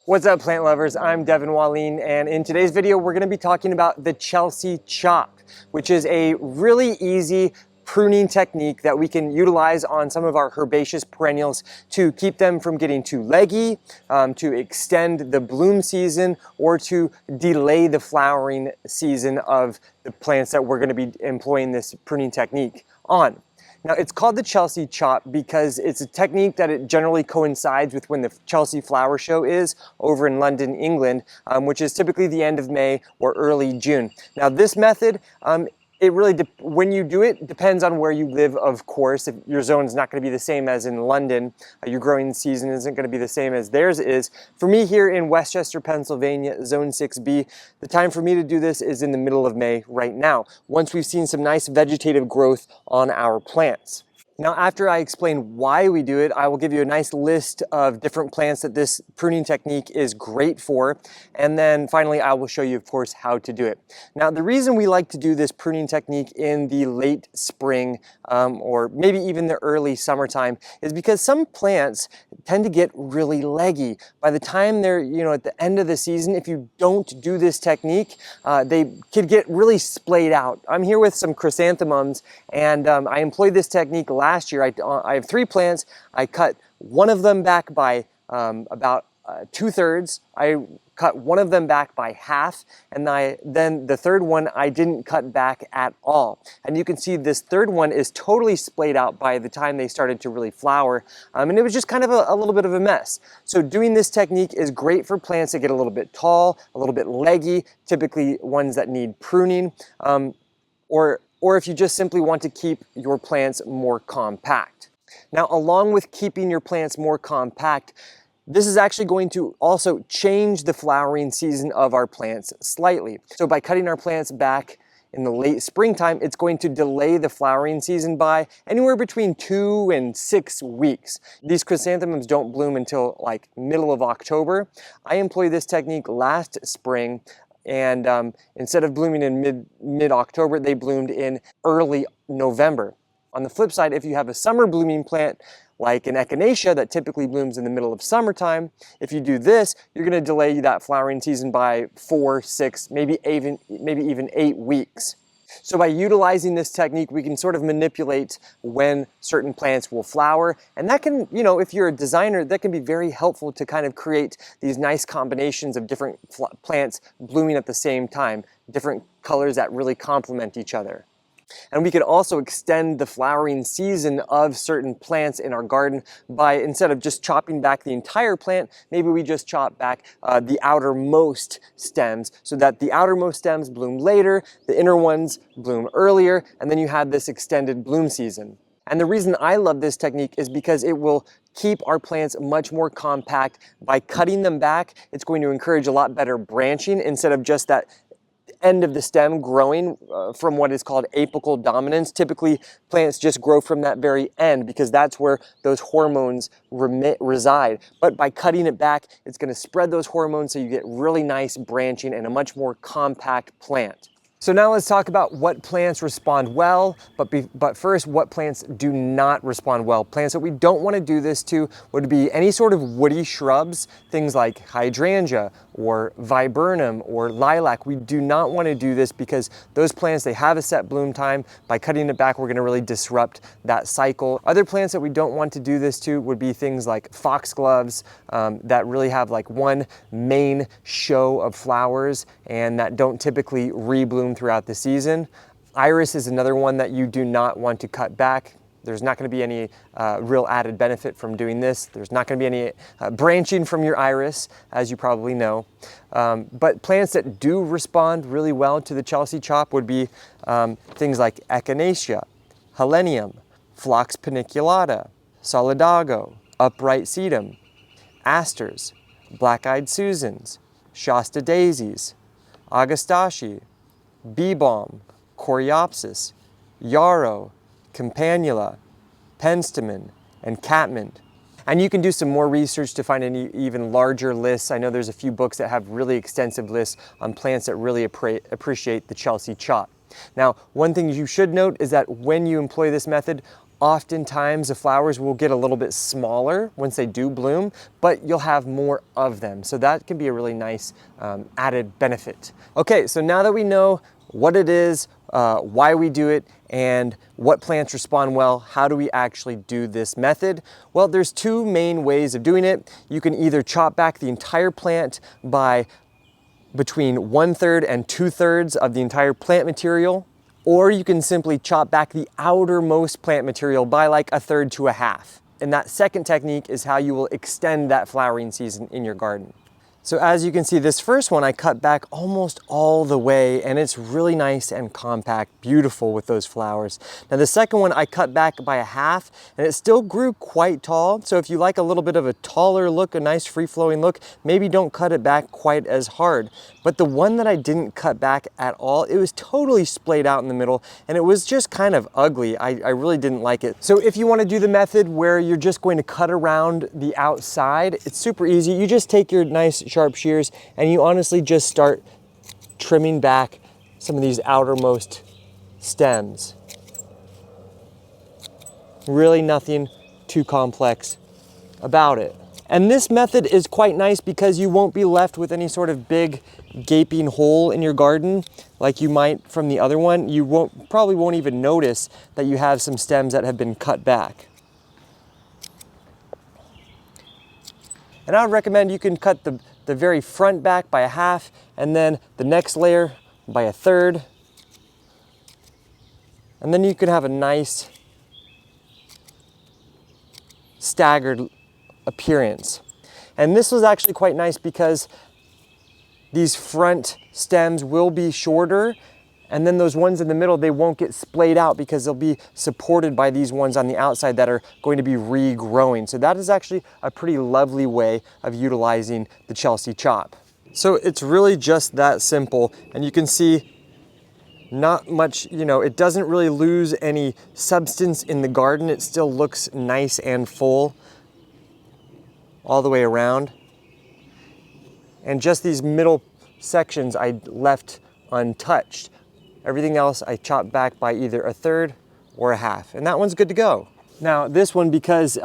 What's up, plant lovers? I'm Devin Wallien, and in today's video we're going to be talking about the Chelsea chop, which is a really easy pruning technique that we can utilize on some of our herbaceous perennials to keep them from getting too leggy, to extend the bloom season, or to delay the flowering season of the plants that we're going to be employing this pruning technique on. Now, it's called the Chelsea chop because it's a technique that it generally coincides with when the Chelsea Flower Show is over in London, England, which is typically the end of May or early June. Now, this method, it really, when you do it, depends on where you live, of course. If your zone is not going to be the same as in London, your growing season isn't going to be the same as theirs is. For me here in Westchester, Pennsylvania, Zone 6B, the time for me to do this is in the middle of May right now, once we've seen some nice vegetative growth on our plants. Now, after I explain why we do it, I will give you a nice list of different plants that this pruning technique is great for. And then finally, I will show you, of course, how to do it. Now, the reason we like to do this pruning technique in the late spring or maybe even the early summertime is because some plants tend to get really leggy. By the time they're, at the end of the season, if you don't do this technique, they could get really splayed out. I'm here with some chrysanthemums, and I employed this technique last year. I have 3 plants. I cut one of them back by about 2/3. I cut one of them back by half, and then the third one I didn't cut back at all. And you can see this third one is totally splayed out by the time they started to really flower, and it was just kind of a little bit of a mess. So doing this technique is great for plants that get a little bit tall, a little bit leggy, typically ones that need pruning, or if you just simply want to keep your plants more compact. Now, along with keeping your plants more compact, this is actually going to also change the flowering season of our plants slightly. So by cutting our plants back in the late springtime, it's going to delay the flowering season by anywhere between 2 and 6 weeks. These chrysanthemums don't bloom until like middle of October. I employed this technique last spring, and instead of blooming in mid-October, they bloomed in early November. On the flip side, if you have a summer blooming plant like an Echinacea that typically blooms in the middle of summertime, if you do this, you're going to delay that flowering season by 4, 6, maybe even 8 weeks. So by utilizing this technique, we can sort of manipulate when certain plants will flower. And that can, if you're a designer, that can be very helpful to kind of create these nice combinations of different plants blooming at the same time, different colors that really complement each other. And we could also extend the flowering season of certain plants in our garden by, instead of just chopping back the entire plant, maybe we just chop back the outermost stems so that the outermost stems bloom later, the inner ones bloom earlier, and then you have this extended bloom season. And the reason I love this technique is because it will keep our plants much more compact. By cutting them back, it's going to encourage a lot better branching instead of just that end of the stem growing from what is called apical dominance. Typically, plants just grow from that very end because that's where those hormones reside. But by cutting it back, it's going to spread those hormones so you get really nice branching and a much more compact plant. So now let's talk about what plants respond well, but first, what plants do not respond well. Plants that we don't want to do this to would be any sort of woody shrubs, things like hydrangea or viburnum or lilac. We do not want to do this because those plants, they have a set bloom time. By cutting it back, we're going to really disrupt that cycle. Other plants that we don't want to do this to would be things like foxgloves that really have like one main show of flowers and that don't typically rebloom throughout the season. Iris is another one that you do not want to cut back. There's not going to be any real added benefit from doing this. There's not going to be any branching from your iris, as you probably know. But plants that do respond really well to the Chelsea chop would be things like Echinacea, Helenium, Phlox paniculata, Solidago, upright Sedum, Asters, black-eyed Susans, Shasta daisies, Agastache, bee balm, Coreopsis, yarrow, campanula, penstemon, and catmint. And you can do some more research to find any even larger lists. I know there's a few books that have really extensive lists on plants that really appreciate the Chelsea chop. Now, one thing you should note is that when you employ this method, Oftentimes the flowers will get a little bit smaller once they do bloom, but you'll have more of them. So that can be a really nice added benefit. Okay, so now that we know what it is, why we do it, and what plants respond well, how do we actually do this method? Well, there's two main ways of doing it. You can either chop back the entire plant by between 1/3 and 2/3 of the entire plant material, or you can simply chop back the outermost plant material by like 1/3 to 1/2. And that second technique is how you will extend that flowering season in your garden. So as you can see, this first one I cut back almost all the way, and it's really nice and compact, beautiful with those flowers. Now the second one I cut back by 1/2, and it still grew quite tall. So if you like a little bit of a taller look, a nice free-flowing look, maybe don't cut it back quite as hard. But the one that I didn't cut back at all, it was totally splayed out in the middle, and it was just kind of ugly. I really didn't like it. So if you want to do the method where you're just going to cut around the outside, it's super easy. You just take your nice sharp shears and you honestly just start trimming back some of these outermost stems. Really nothing too complex about it. And this method is quite nice because you won't be left with any sort of big gaping hole in your garden like you might from the other one. You probably won't even notice that you have some stems that have been cut back. And I would recommend you can cut the very front back by 1/2, and then the next layer by 1/3. And then you can have a nice staggered appearance. And this was actually quite nice because these front stems will be shorter, and then those ones in the middle, they won't get splayed out because they'll be supported by these ones on the outside that are going to be regrowing. So that is actually a pretty lovely way of utilizing the Chelsea chop. So it's really just that simple, and you can see not much, it doesn't really lose any substance in the garden. It still looks nice and full all the way around. And just these middle sections I left untouched. Everything else I chopped back by either 1/3 or 1/2, and that one's good to go. Now this one, because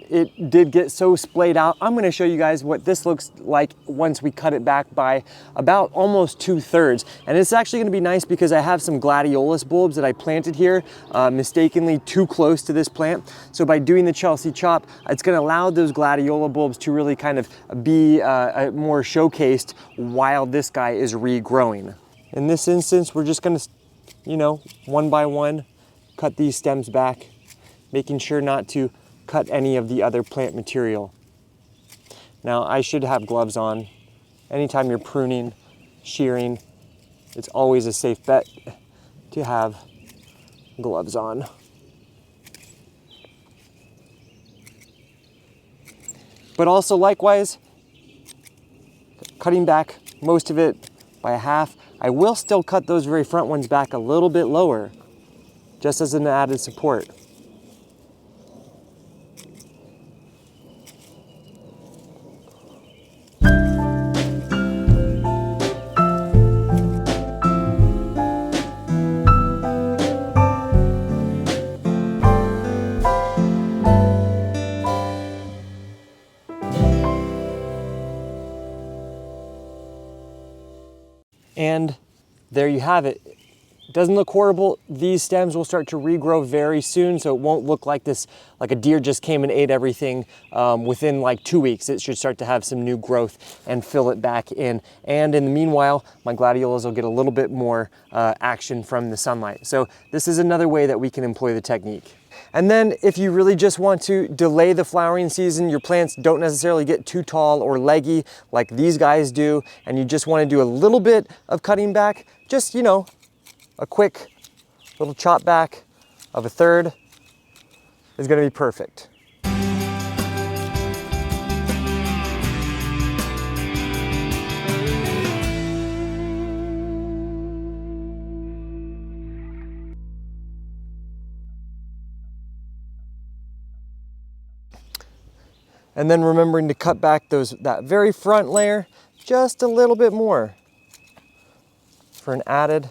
it did get so splayed out, I'm gonna show you guys what this looks like once we cut it back by about almost 2/3. And it's actually gonna be nice because I have some gladiolus bulbs that I planted here, mistakenly too close to this plant. So by doing the Chelsea chop, it's gonna allow those gladiola bulbs to really kind of be more showcased while this guy is regrowing. In this instance, we're just gonna, one by one, cut these stems back, making sure not to cut any of the other plant material. Now, I should have gloves on. Anytime you're pruning, shearing, it's always a safe bet to have gloves on. But also likewise, cutting back most of it by 1/2, I will still cut those very front ones back a little bit lower, just as an added support. And there you have it. It doesn't look horrible. These stems will start to regrow very soon, so it won't look like this, like a deer just came and ate everything within like 2 weeks. It should start to have some new growth and fill it back in. And in the meanwhile, my gladiolas will get a little bit more action from the sunlight. So this is another way that we can employ the technique. And then if you really just want to delay the flowering season, your plants don't necessarily get too tall or leggy like these guys do, and you just want to do a little bit of cutting back, just, a quick little chop back of 1/3 is going to be perfect. And then remembering to cut back that very front layer just a little bit more for an added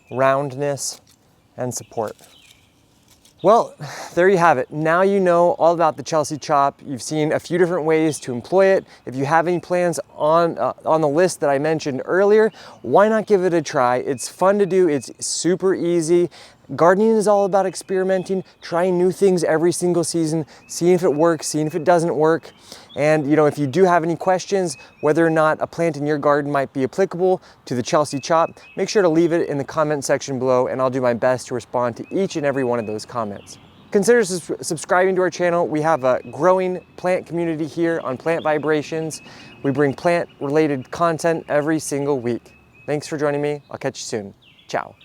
roundness and support. Well, there you have it. Now you know all about the Chelsea chop. You've seen a few different ways to employ it. If you have any plans on the list that I mentioned earlier, why not give it a try? It's fun to do, it's super easy. Gardening is all about experimenting, trying new things every single season, seeing if it works, seeing if it doesn't work. And if you do have any questions, whether or not a plant in your garden might be applicable to the Chelsea chop, make sure to leave it in the comment section below and I'll do my best to respond to each and every one of those comments. Consider subscribing to our channel. We have a growing plant community here on Plant Vibrations. We bring plant related content every single week. Thanks for joining me. I'll catch you soon. Ciao.